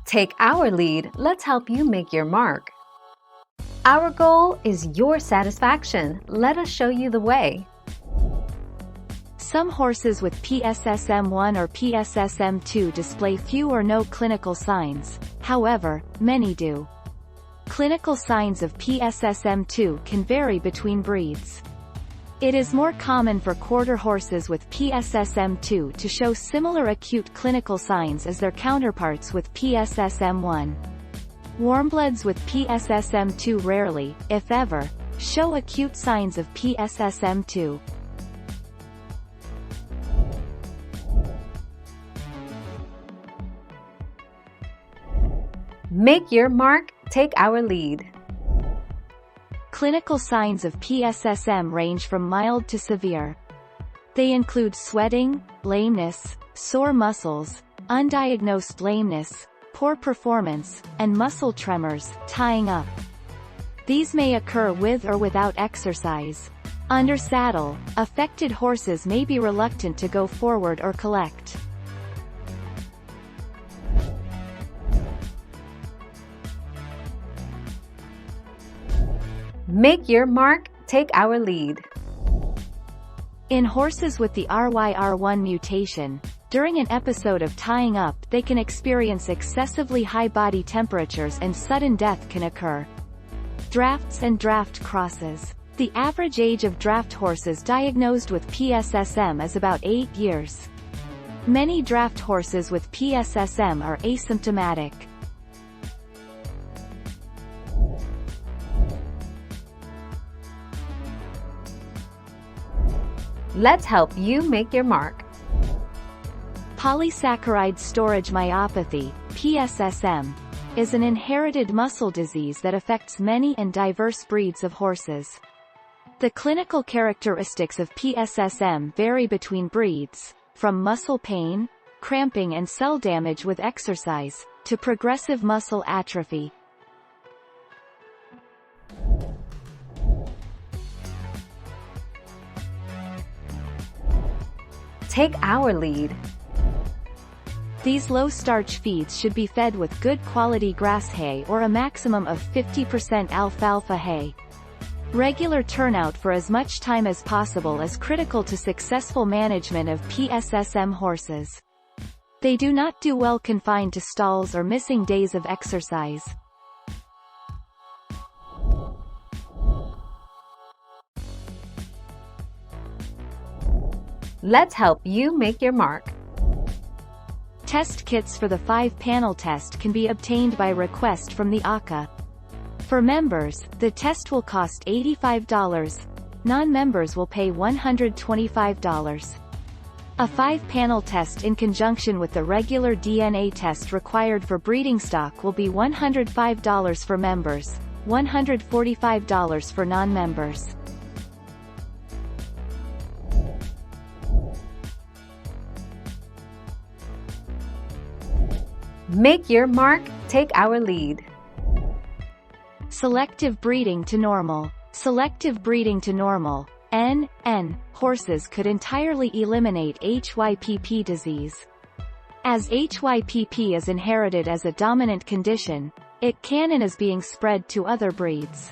Take our lead, let's help you make your mark. Our goal is your satisfaction. Let us show you the way. Some horses with PSSM1 or PSSM2 display few or no clinical signs, however, many do. Clinical signs of PSSM2 can vary between breeds. It is more common for quarter horses with PSSM2 to show similar acute clinical signs as their counterparts with PSSM1. Warmbloods with PSSM2 rarely, if ever, show acute signs of PSSM2. Make your mark, take our lead. Clinical signs of PSSM range from mild to severe. They include sweating, lameness, sore muscles, undiagnosed lameness, poor performance, and muscle tremors, tying up. These may occur with or without exercise. Under saddle, affected horses may be reluctant to go forward or collect. Make your mark, take our lead. In horses with the RYR1 mutation, during an episode of tying up they can experience excessively high body temperatures and sudden death can occur. Drafts and draft crosses. The average age of draft horses diagnosed with PSSM is about 8 years. Many draft horses with PSSM are asymptomatic. Let's help you make your mark. Polysaccharide storage myopathy, PSSM, is an inherited muscle disease that affects many and diverse breeds of horses. The clinical characteristics of PSSM vary between breeds, from muscle pain, cramping and cell damage with exercise, to progressive muscle atrophy. Take our lead. These low-starch feeds should be fed with good quality grass hay or a maximum of 50% alfalfa hay. Regular turnout for as much time as possible is critical to successful management of PSSM horses. They do not do well confined to stalls or missing days of exercise. Let's help you make your mark. Test kits for the 5-panel test can be obtained by request from the ACA. For members, the test will cost $85. Non-members will pay $125. A 5-panel test in conjunction with the regular DNA test required for breeding stock will be $105 for members, $145 for non-members. Make your mark, take our lead. Selective breeding to normal. Selective breeding to normal, NN, horses could entirely eliminate HYPP disease. As HYPP is inherited as a dominant condition, it can and is being spread to other breeds.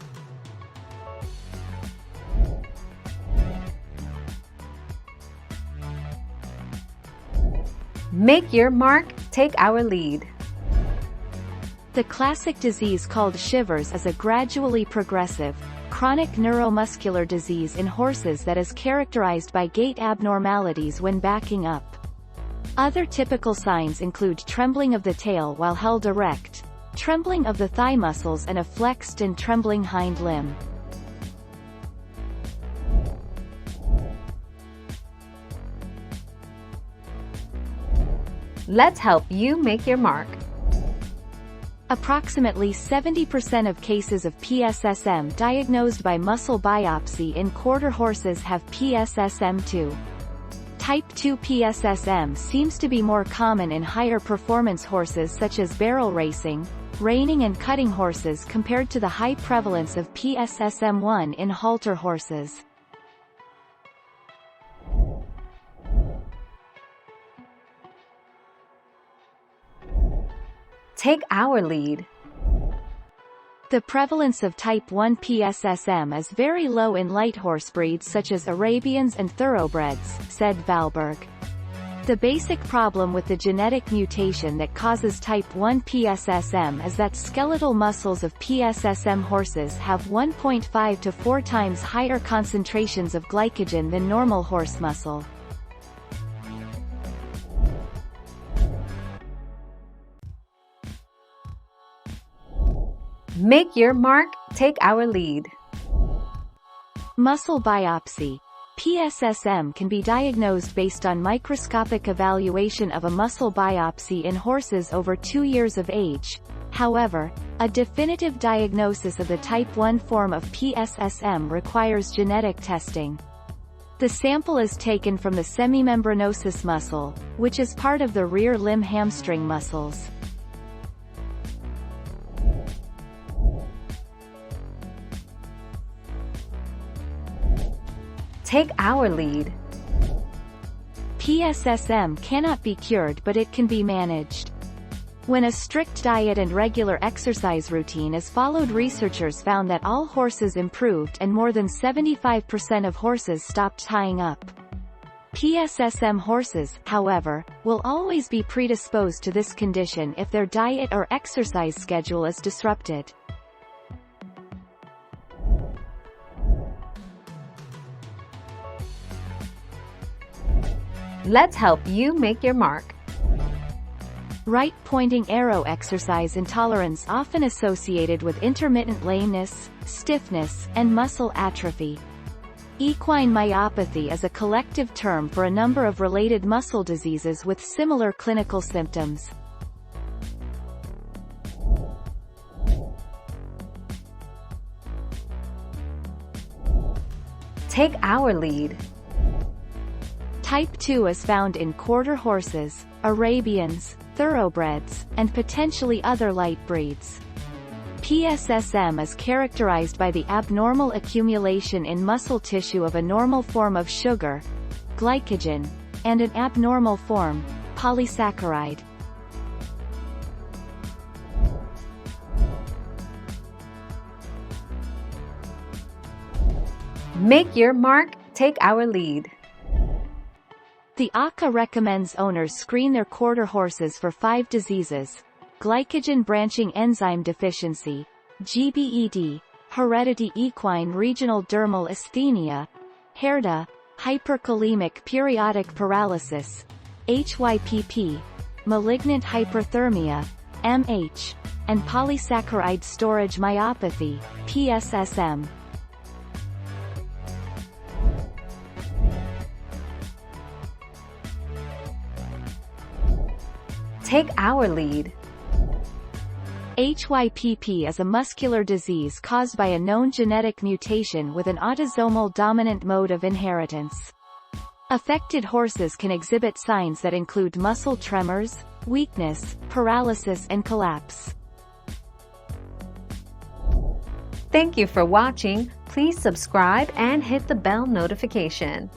Make your mark, take our lead. The classic disease called Shivers is a gradually progressive, chronic neuromuscular disease in horses that is characterized by gait abnormalities when backing up. Other typical signs include trembling of the tail while held erect, trembling of the thigh muscles and a flexed and trembling hind limb. Let's help you make your mark. Approximately 70% of cases of PSSM diagnosed by muscle biopsy in quarter horses have PSSM2. Type 2 PSSM seems to be more common in higher performance horses such as barrel racing, reining and cutting horses compared to the high prevalence of PSSM1 in halter horses. Take our lead. The prevalence of type 1 PSSM is very low in light horse breeds such as Arabians and thoroughbreds, said Valberg. The basic problem with the genetic mutation that causes type 1 PSSM is that skeletal muscles of PSSM horses have 1.5 to 4 times higher concentrations of glycogen than normal horse muscle. Make your mark, take our lead. Muscle biopsy. PSSM can be diagnosed based on microscopic evaluation of a muscle biopsy in horses over 2 years of age. However, a definitive diagnosis of the type 1 form of PSSM requires genetic testing. The sample is taken from the semimembranosus muscle, which is part of the rear limb hamstring muscles. Take our lead. PSSM cannot be cured, but it can be managed. When a strict diet and regular exercise routine is followed, researchers found that all horses improved and more than 75% of horses stopped tying up. PSSM horses, however, will always be predisposed to this condition if their diet or exercise schedule is disrupted. Let's help you make your mark. Right pointing arrow exercise intolerance, often associated with intermittent lameness, stiffness, and muscle atrophy. Equine myopathy is a collective term for a number of related muscle diseases with similar clinical symptoms. Take our lead. Type 2 is found in quarter horses, Arabians, thoroughbreds, and potentially other light breeds. PSSM is characterized by the abnormal accumulation in muscle tissue of a normal form of sugar, glycogen, and an abnormal form, polysaccharide. Make your mark, take our lead. The ACA recommends owners screen their quarter horses for 5 diseases: glycogen branching enzyme deficiency, GBED, heredity equine regional dermal asthenia, HERDA, hyperkalemic periodic paralysis, HYPP, malignant hyperthermia, MH, and polysaccharide storage myopathy, PSSM. Take our lead. HYPP is a muscular disease caused by a known genetic mutation with an autosomal dominant mode of inheritance. Affected horses can exhibit signs that include muscle tremors, weakness, paralysis, and collapse. Thank you for watching. Please subscribe and hit the bell notification.